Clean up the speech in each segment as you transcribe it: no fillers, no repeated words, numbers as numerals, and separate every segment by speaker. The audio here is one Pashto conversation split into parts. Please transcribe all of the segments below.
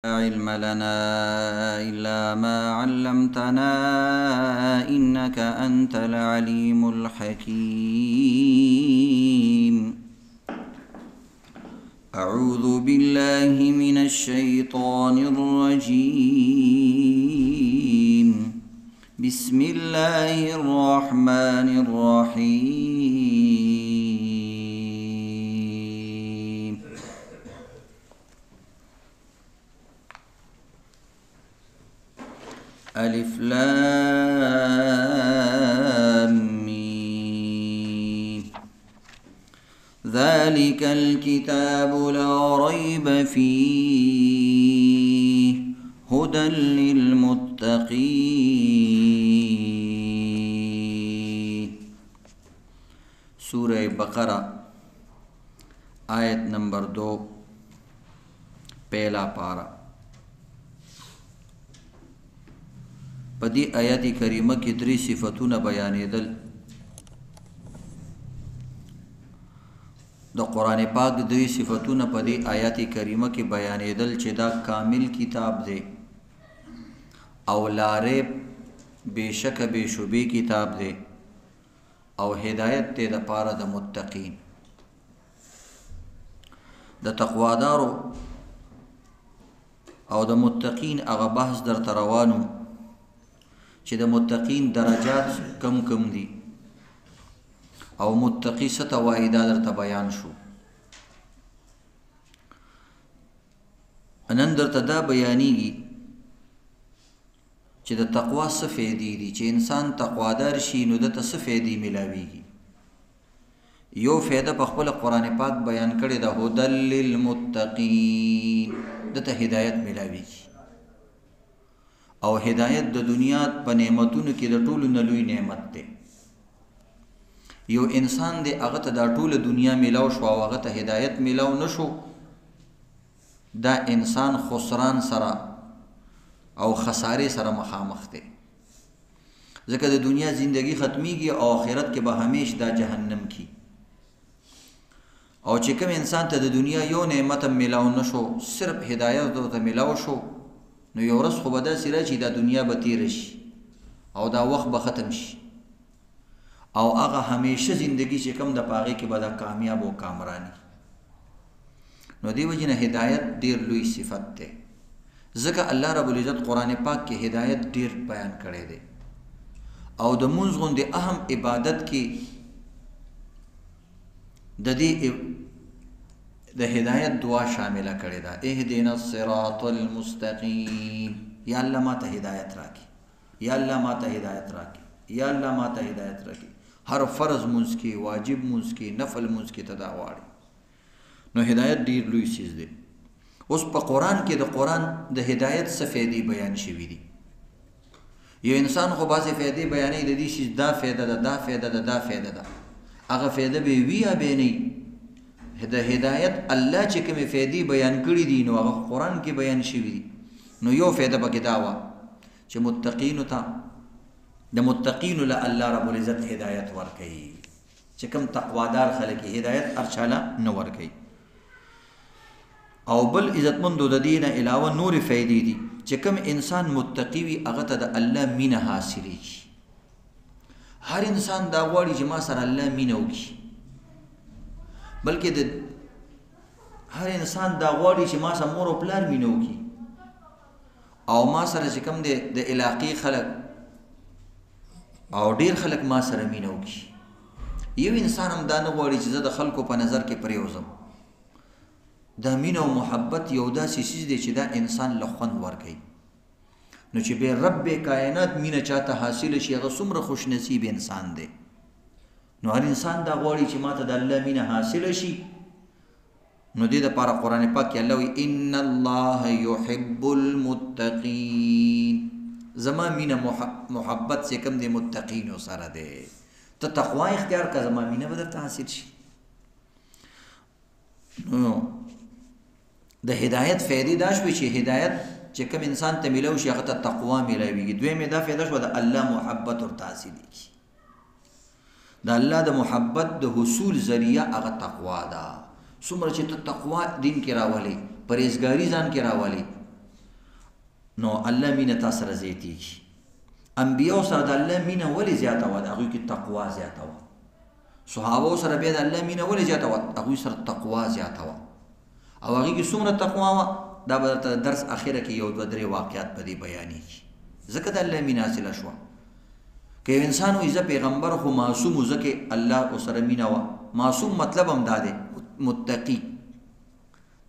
Speaker 1: لا علم لنا إلا ما علمتنا إنك أنت العليم الحكيم. أعوذ بالله من الشيطان الرجيم. بسم الله الرحمن الرحيم. ألف لام ميم. ذلك الكتاب لا ريب فيه هدى للمتقين. سورة بقرہ آیت نمبر 2 پہلا پارا. پدی آیات کریمه کې درې صفاتونه بیانېدل. د قرآن پاک درې صفاتونه پدی آیات کریمه کې بیانېدل چې دا کامل کتاب دی او لارې بشک بے شبې کتاب دی او هدایت دی د پاره د متقین. د تقوادارو او د متقین هغه بحث در روانو چې د متقین درجات کم کم دي او متقی څه ته وایي دا درته بیان شو. نن درته دا بیانېږي چې د تقوا څه فایدې دي. چې انسان تقوادار شي نو دته څه فایدې میلاویږي. یو فایده په خپل قرآن پاک بیان کړی د هدى للمتقین، دته هدایت میلاویږي او هدایت د دنیا په نعمتونو کې د ټولو نه لوی نعمت دی. یو انسان دی هغه ته دا ټوله دنیا میلاو شو او هغه ته هدایت میلاو نشو، دا انسان خسران سره او خسارې سره مخامخ دی. ځکه د دنیا زندگی ختمیږي او آخرت کې به همیش دا جهنم کی. او چې کوم انسان ته د دنیا یو نعمت میلاو نشو، صرف هدایت ته میلاو شو، نو یو ورځ خو به داسې راشي دا دنیا به تیره شي او دا وخت به ختم شي او هغه همیشه زندگی چې کوم د پاغې کې به دا کامیاب او کامرانی. نو دی وجې نه هدایت ډیر لوی صفت دی. ځکه الله رب العزت قرآن پاک کې هدایت ډیر بیان کړی دی او د مونځ غوندې اهم عبادت کې د دې د هدایت دعا شامله کړی ده. اهدنا الصراط المستقیم. یا الله ما ته هدایت راکړي، یا الله ما ته هدایت راکړي، یا الله ما ته هدایت راکړي. هر فرض مونځ کې، واجب مونځ کې، نفل مونځ کې ته دا غواړي. نو هدایت ډیر لوی چیز دی. اوس په قرآن کې د قرآن د هدایت څه فایدې بیان شوي دي. یو انسان خو بعضې فایدې بیانوي د دې شي دا فایده ده، دا فایده ده، دا فایده ده. هغه فایده به وي یا به نه. د هدایت الله چې کومې فایدې بیان کړي دي نو هغه قرآن کې بیان شوي دي. نو یو فایده پکې دا وه چې متقینو ته د متقینو له الله رب العزت هدایت ورکوي. چې کوم تقوادار خلک هدایت هر چاله نه ورکوي. او بل عزتمندو د دې نه علاوه نورې فایدې دي چې کوم انسان متقی وي هغه ته د الله مینه حاصلېږي. هر انسان دا غواړي چې ما سره الله مینه وکړي، بلکې د هر انسان دا غواړي چې ما سره مور او پلار مینه وکړي او ما سره چې کوم دی د علاقې خلک او ډیر خلک ما سره مینه وکړي. یو انسان هم دا نه غواړي چې زه د خلکو په نظر کې پرېوځم. دا مینه او محبت یو داسې چیز دی چې دا انسان له خوند ورکوي. نو چې به رب کائنات مینه چاته حاصل شي هغه څومره خوش نصیب انسان دی. نو هر انسان دا غواړي چې ماته د الله مینه حاصل شي. نو دې دپاره قرآن پاک کې الله وایي ان الله یحب المتقین. زما مینه محبت چې کوم دی متقینو سره دی. ته تقوا اختیار کړه، زما مینه به درته حاصل شي. نو د هدایت فایدې دا شوې چې هدایت چې کوم انسان ته میلاو شي هغه ته تقوا میلاویږي. دویمې دا فایده شوه د الله محبت ورته حاصلېږي. د الله د محبت د حصول ذریعہ هغه تقوا ده. څومره چې ته تقوا دین کې راولې، پرهیزګاري ځان کې راولې، نو الله مینه تا سره زیاتیږي. انبیاء سره د الله مینه ولې زیاته وه؟ د هغوی کې تقوا زیاته وه. صحابو سره بیا د الله مینه ولې زیاته وه؟ هغوی سره تقوا زیاته وه. او هغوی کې څومره تقوا وه دا به درته درس اخره کې یو دوه درې واقعات په دې بیانېږي. ځکه د الله مینه حاصله شوه. که یو انسان وایي زه پیغمبر خو معصوم و ځکه الله ورسره مینه وه. معصوم مطلب هم دا دی متقي.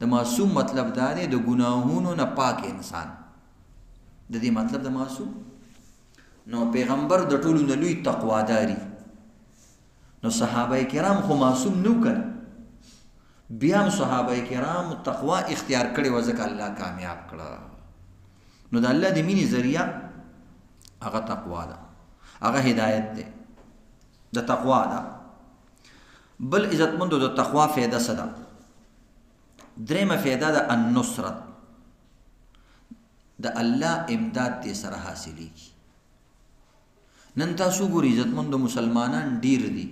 Speaker 1: د معصوم مطلب دا دی د ګناهونو نه پاک انسان. د دې مطلب د معصوم. نو پیغمبر د ټولو نه لوی تقواداري. نو صحابه کرام خو معصوم نو کنه، بیا هم صحابه کرام تقوا اختیار کړې وه ځکه الله کامیاب کړه. نو د الله د مینې ذریعه هغه تقوا ده، هغه هدایت دی د تقوا ده. بل عزتمندو د تقوا فایده څه ده؟ درېمه فایده ده النصرت. د الله امداد دې سره حاصلېږي. نن تاسو ګورئ عزتمندو مسلمانان ډیر دي،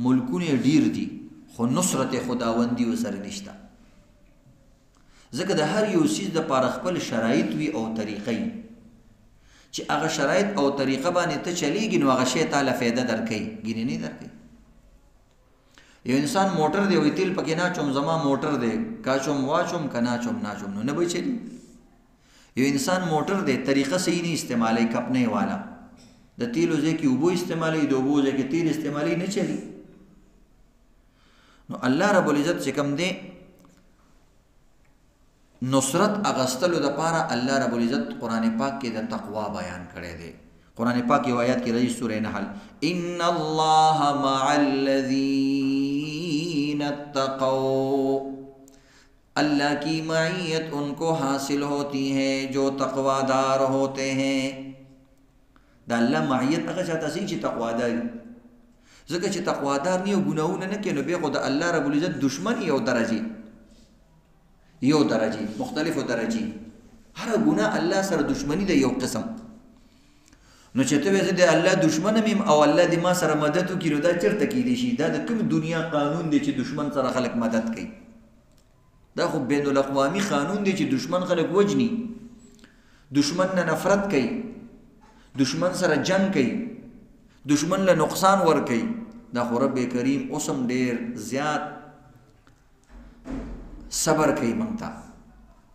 Speaker 1: ملکونه ډیر دي، خو نصرت خداوندي ورسره نشته. ځکه د هر یو څیز دپاره خپل شرایط وي او طریقې، چې هغه شرایط او طریقه باندې ته چلیږي نو هغه شی تعالی فایده درکوي، ګینې نه درکوي. یو انسان موټر دی وایي تیل پکې ناچوم زما موټر دی، کاچوم واچوم که ناچوم ناچوم نو نه به چلی. یو انسان موټر دی طریقه صحیح نه استعمالی، کپنے والا د تیلو ځای کې اوبو استعمالی، د اوبو ځای کې تیل استعمالی، نه چلی. نو الله رب العزت چې کوم دی نصرت اغستلو دپاره الله رب العزت قرآن پاک کې د تقوا بیان کړی دی. قرآن پاک یو آیات کې راځي سورہ نحل، ان الله مع الذین اتقوا، اللہ کی معیت ان کو حاصل ہوتی ہے جو تقوادار ہوتے ہیں. دا الله معیت هغه چاته سي چې تقوادار، ځکه چې تقوادار نه یو ګناهونه نه کوي نو بیا خو د الله رب العزت دشمن یو درجه مختلفو درجه، هر ګناه الله سره دشمنی ده یو قسم. نو چې ته وایې د الله دشمن میم او الله دې ما سره مدد وکړي نو دا چېرته کیدی شي؟ دا د کوم دنیا قانون دی چې دشمن سره خلک مدد کوي؟ دا خو بین الاقوامي قانون دی چې دشمن خلک وجني، دشمن نه نفرت کوي، دشمن سره جنگ کوي، دشمن له نقصان ور کوي. دا خو رب کریم اوسم ډیر زیات صبر کوي مونږ ته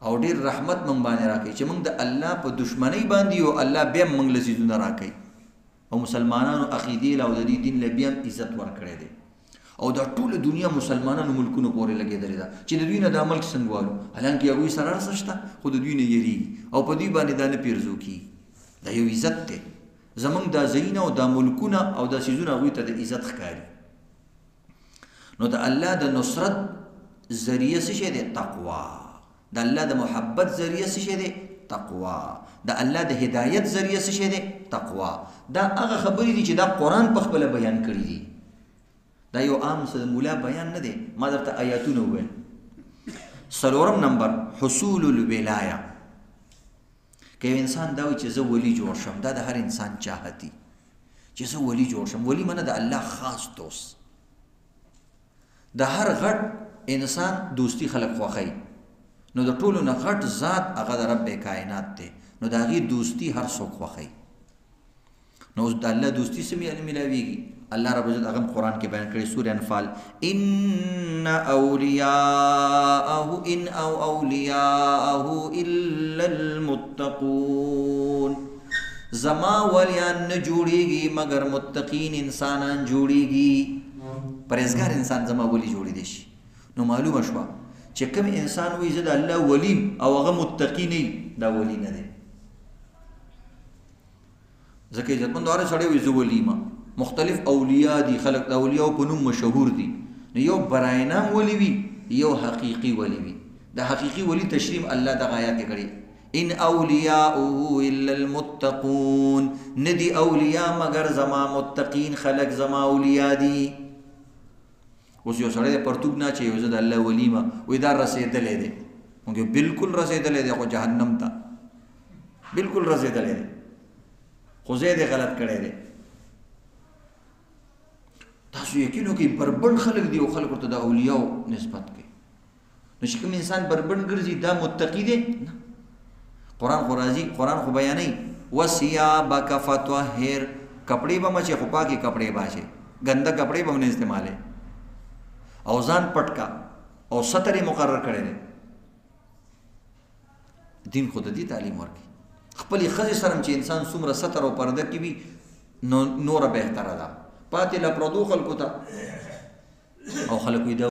Speaker 1: او ډیر رحمت مونږ باندې راکوي چې مونږ د الله په دشمنۍ باندې یو الله بیا مونږ له څیزونه راکوي. او مسلمانانو عقیدې له او د دې دین له بیا عزت ورکړی دی او دا ټوله دنیا مسلمانانو ملکونو پورې لګېدلې ده چې د دوی نه دا ملک څنګه والو، حالانکې هغوی سره هر څه شته خو د دوی نه یېرېږي او په دوی باندې دا نه پیرزو کېږي. دا یو عزت دی زمونږ دا ځایونه او دا ملکونه او دا څیزونه هغوی ته د عزت ښکاري. نو د الله د نصرت ذریعه څه شی دی؟ تقوا. د الله د محبت ذریعه څه شی دی؟ تقوا. د الله د هدایت ذریعه څه شی دی؟ تقوا. دا هغه خبرې دي چې دا قرآن په خپله بیان کړي دي. دا یو عام څه د مولا بیان نه دی، ما درته آیاتونه وویل. 4 نمبر حصول الولایه. که یو انسان دا وایي چې زه ولی جوړ شم، دا د هر انسان چاهتي چې زه ولی جوړ شم. ولی منه د الله خاص دوست. د هر غټ انسان دوستی خلق خوښوي، نو د ټولو نه غټ ذات هغه د رب کائنات دی، نو د هغې دوستی هر څوک خوښوي. نو اوس د الله دوستی څه میلاویږي؟ الله رب العزت هغه قرآن کې بیان کړی سورة انفال، ان اولیاءه الا المتقون. زما ولیان نه جوړیږي مگر متقین انسانان جوړیږي. پرهیزګار انسان زما ولی جوړیدی شي. نو معلومه شوه چې کوم انسان وایي زه د الله ولیم او هغه متقی نه دا ولی نه دی. ځکه عزتمندو هر سړی وایي زه ولیم. مختلف اولیاء دي، خلق د اولیاء په نوم مشهور دي. نو یو برای نام ولی وي، یو حقیقي ولی وي. د حقیقي ولی تشریح الله د آیات کې کړی، ان اولیاءه الا المتقون. ندی اولیاء مگر زما متقین خلق زما اولیاء دي. اوس یو سړی د پرتوګ نه چې یو زه د الله ولیمه وایي دا رسېدلی دی، مونږ بلکل رسېدلی دی خو جهنم ته بلکل رسېدلی دی، خو ځای دی غلط کړی دی. تاسو یقین وکړئ بربند خلک دي او خلک ورته د اولیاو نسبت کوي. نو چې کوم انسان بربند ګرځي دا متقي دی نه. قرآن خو راځي، قرآن خو بیانوي وثیابک فطهر، کپڑے به مچې خو پاکې کپڑے باچې، ګنده کپڑے به نه استعمالې، او ځان پټ کا او ستر یې مقرر کړی دی. دین خو د دې تعلیم ورکړي. خپلې ښځې سره چې انسان څومره ستر او پرده کې وي نو نوره بهتره ده. پاتې له پردو خلکو ته او خلک وي